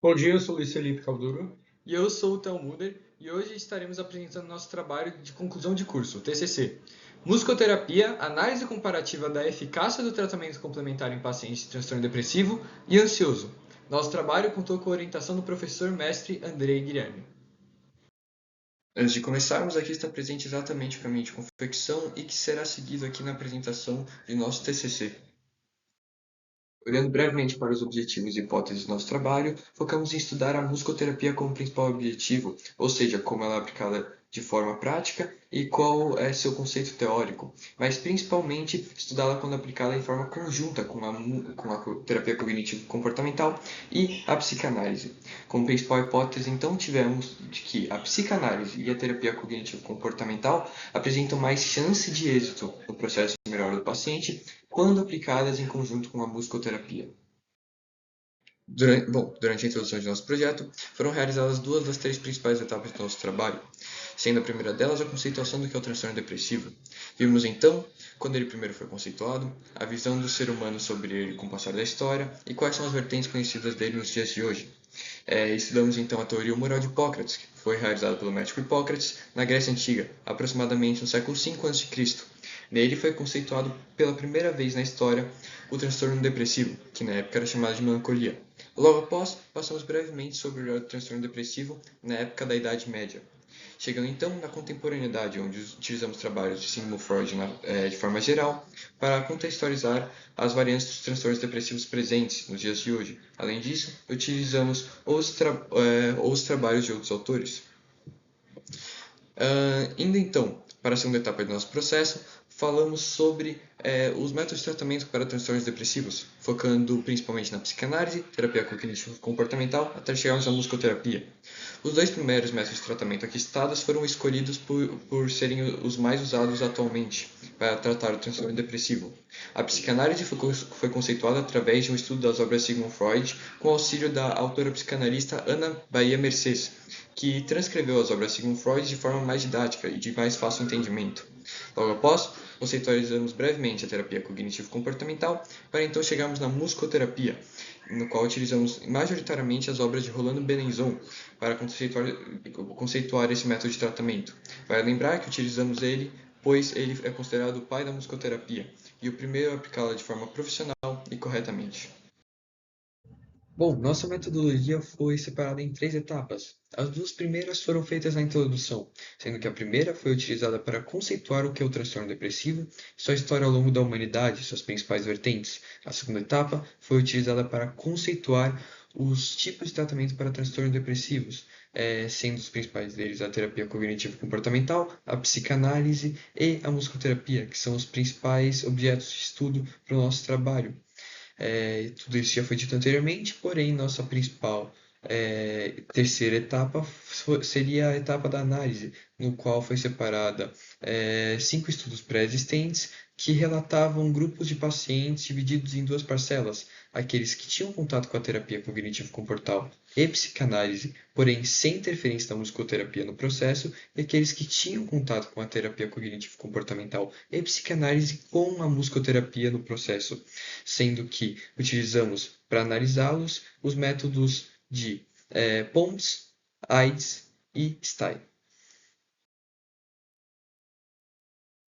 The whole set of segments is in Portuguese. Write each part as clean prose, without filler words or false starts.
Bom dia, eu sou Luiz Felipe Calduro. E eu sou o Theo Muder e hoje estaremos apresentando nosso trabalho de conclusão de curso, o TCC. Musicoterapia, análise comparativa da eficácia do tratamento complementar em pacientes de transtorno depressivo e ansioso. Nosso trabalho contou com a orientação do professor mestre Andrei Guilherme. Antes de começarmos, aqui está presente exatamente o caminho de confecção e que será seguido aqui na apresentação de nosso TCC. Olhando brevemente para os objetivos e hipóteses do nosso trabalho, focamos em estudar a musicoterapia como principal objetivo, ou seja, como ela é aplicada de forma prática e qual é seu conceito teórico, mas principalmente estudá-la quando aplicada em forma conjunta com a terapia cognitivo-comportamental e a psicanálise. Como principal hipótese, então, tivemos de que a psicanálise e a terapia cognitivo-comportamental apresentam mais chance de êxito no processo de melhora do paciente quando aplicadas em conjunto com a musicoterapia. Durante a introdução de nosso projeto, foram realizadas duas das três principais etapas do nosso trabalho, sendo a primeira delas a conceituação do que é o transtorno depressivo. Vimos então, quando ele primeiro foi conceituado, a visão do ser humano sobre ele com o passar da história e quais são as vertentes conhecidas dele nos dias de hoje. Estudamos então a teoria humoral de Hipócrates, que foi realizada pelo médico Hipócrates na Grécia Antiga, aproximadamente no século V a.C. Nele foi conceituado pela primeira vez na história o transtorno depressivo, que na época era chamado de melancolia. Logo após, passamos brevemente sobre o transtorno depressivo na época da Idade Média. Chegando então na contemporaneidade, onde utilizamos trabalhos de Sigmund Freud de forma geral para contextualizar as variantes dos transtornos depressivos presentes nos dias de hoje. Além disso, utilizamos os trabalhos de outros autores. Indo então para a segunda etapa do nosso processo, falamos sobre os métodos de tratamento para transtornos depressivos, focando principalmente na psicanálise, terapia cognitivo-comportamental, até chegarmos à musicoterapia. Os dois primeiros métodos de tratamento aqui citados foram escolhidos por serem os mais usados atualmente para tratar o transtorno depressivo. A psicanálise foi conceituada através de um estudo das obras de Sigmund Freud, com o auxílio da autora psicanalista Ana Bahia Mercês, que transcreveu as obras de Sigmund Freud de forma mais didática e de mais fácil entendimento. Logo após, conceitualizamos brevemente a terapia cognitivo-comportamental, para então chegarmos na musicoterapia, no qual utilizamos majoritariamente as obras de Rolando Benenzon para conceituar esse método de tratamento. Vale lembrar que utilizamos ele, pois ele é considerado o pai da musicoterapia e o primeiro a aplicá-la de forma profissional e corretamente. Bom, nossa metodologia foi separada em três etapas. As duas primeiras foram feitas na introdução, sendo que a primeira foi utilizada para conceituar o que é o transtorno depressivo, sua história ao longo da humanidade e suas principais vertentes. A segunda etapa foi utilizada para conceituar os tipos de tratamento para transtornos depressivos, sendo os principais deles a terapia cognitivo-comportamental, a psicanálise e a musicoterapia, que são os principais objetos de estudo para o nosso trabalho. Tudo isso já foi dito anteriormente, porém, nossa principal terceira etapa seria a etapa da análise, no qual foi separada 5 estudos pré-existentes que relatavam grupos de pacientes divididos em duas parcelas, aqueles que tinham contato com a terapia cognitivo-comportal e psicanálise, porém sem interferência da musicoterapia no processo, e aqueles que tinham contato com a terapia cognitivo-comportamental e psicanálise com a musicoterapia no processo, sendo que utilizamos para analisá-los os métodos de Pons, AIDS e STAI.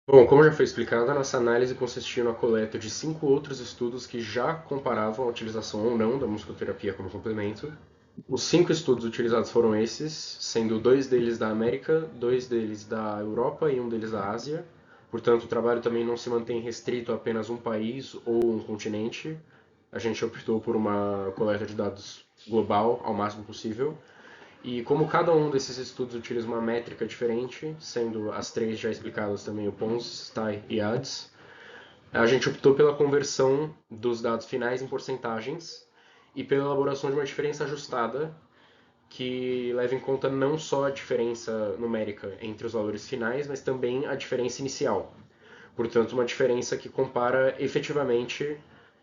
Bom, como já foi explicado, a nossa análise consistiu na coleta de 5 outros estudos que já comparavam a utilização ou não da musicoterapia como complemento. Os 5 estudos utilizados foram esses, sendo 2 deles da América, 2 deles da Europa e um deles da Ásia. Portanto, o trabalho também não se mantém restrito a apenas um país ou um continente. A gente optou por uma coleta de dados global ao máximo possível. E como cada um desses estudos utiliza uma métrica diferente, sendo as 3 já explicadas também, o PONS, STAI e ADS, a gente optou pela conversão dos dados finais em porcentagens e pela elaboração de uma diferença ajustada que leva em conta não só a diferença numérica entre os valores finais, mas também a diferença inicial. Portanto, uma diferença que compara efetivamente,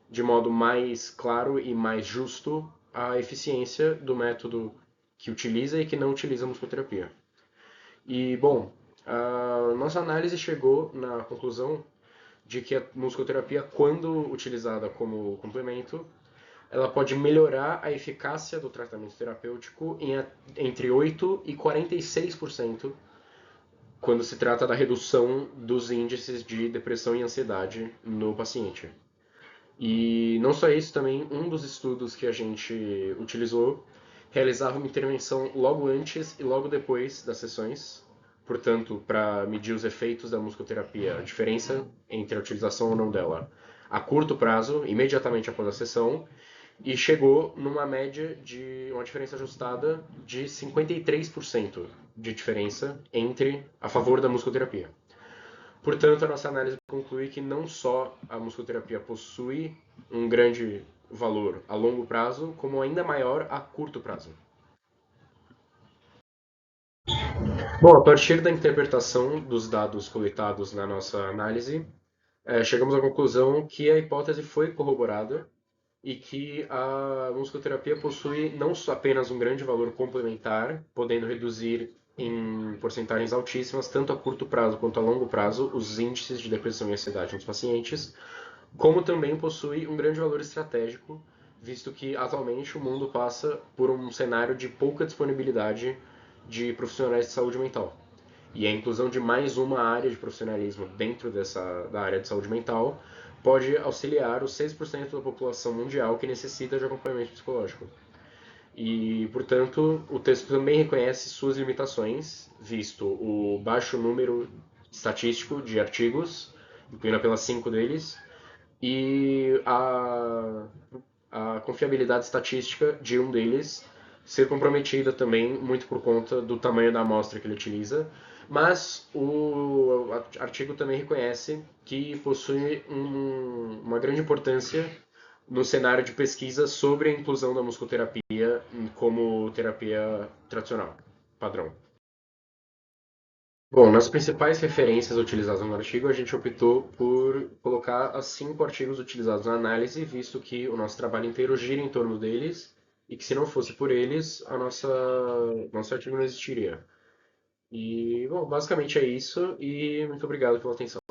de modo mais claro e mais justo, a eficiência do método que utiliza e que não utiliza a musicoterapia. E, bom, a nossa análise chegou na conclusão de que a musicoterapia, quando utilizada como complemento, ela pode melhorar a eficácia do tratamento terapêutico entre 8 e 46% quando se trata da redução dos índices de depressão e ansiedade no paciente. E não só isso, também um dos estudos que a gente utilizou realizava uma intervenção logo antes e logo depois das sessões, portanto, para medir os efeitos da musicoterapia, a diferença entre a utilização ou não dela a curto prazo, imediatamente após a sessão, e chegou numa média de uma diferença ajustada de 53% de diferença a favor da musicoterapia. Portanto, a nossa análise conclui que não só a musicoterapia possui um grande valor a longo prazo, como ainda maior a curto prazo. Bom, a partir da interpretação dos dados coletados na nossa análise, chegamos à conclusão que a hipótese foi corroborada e que a musicoterapia possui não só apenas um grande valor complementar, podendo reduzir em porcentagens altíssimas, tanto a curto prazo quanto a longo prazo, os índices de depressão e ansiedade nos pacientes, como também possui um grande valor estratégico, visto que atualmente o mundo passa por um cenário de pouca disponibilidade de profissionais de saúde mental. E a inclusão de mais uma área de profissionalismo dentro da área de saúde mental pode auxiliar os 6% da população mundial que necessita de acompanhamento psicológico. E, portanto, o texto também reconhece suas limitações, visto o baixo número estatístico de artigos, incluindo apenas 5 deles, e a confiabilidade estatística de um deles ser comprometida também muito por conta do tamanho da amostra que ele utiliza, mas o artigo também reconhece que possui uma grande importância no cenário de pesquisa sobre a inclusão da musicoterapia como terapia tradicional, padrão. Bom, nas principais referências utilizadas no artigo, a gente optou por colocar os 5 artigos utilizados na análise, visto que o nosso trabalho inteiro gira em torno deles e que se não fosse por eles, nosso artigo não existiria. E, bom, basicamente é isso e muito obrigado pela atenção.